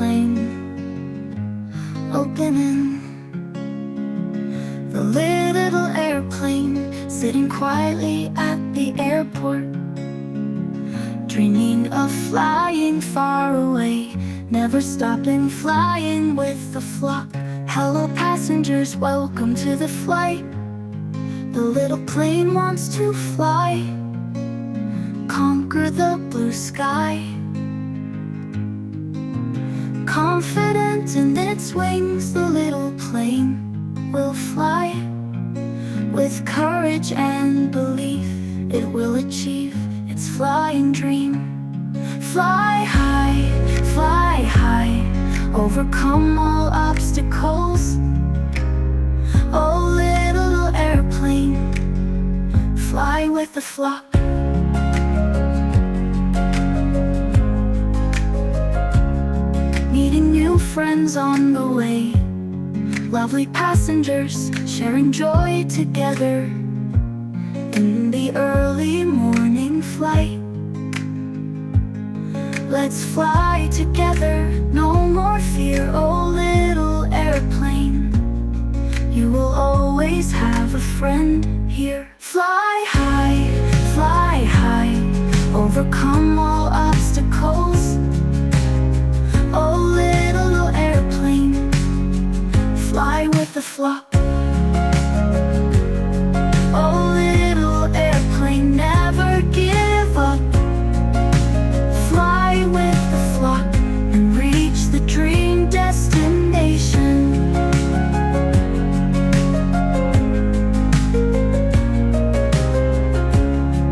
airplane opening. The little airplane sitting quietly at the airport, dreaming of flying far away, never stopping flying with the flock. Hello passengers, welcome to the flight. The little plane wants to fly, conquer the blue sky. Confident in its wings, the little plane will fly. With courage and belief, it will achieve its flying dream. Fly high, overcome all obstacles. Oh, little airplane, fly with the flock. Meeting new friends on the way, lovely passengers sharing joy together. In the early morning flight, let's fly together, no more fear. Oh, little airplane, you will always have a friend here. Fly high, overcome all obstacles. Oh, little airplane, fly with the flock. Oh, little airplane, never give up. Fly with the flock and reach the dream destination.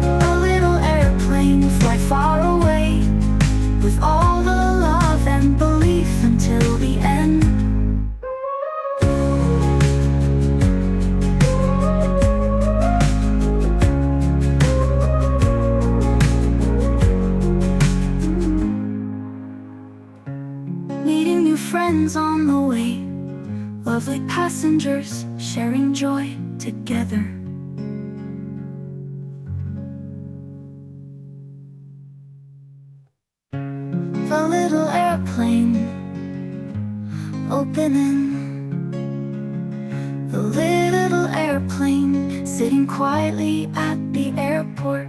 A little airplane, fly far away with all the love and belief until the end. Meeting new friends on the way, lovely passengers sharing joy together. The little airplane opening. The little airplane sitting quietly at the airport,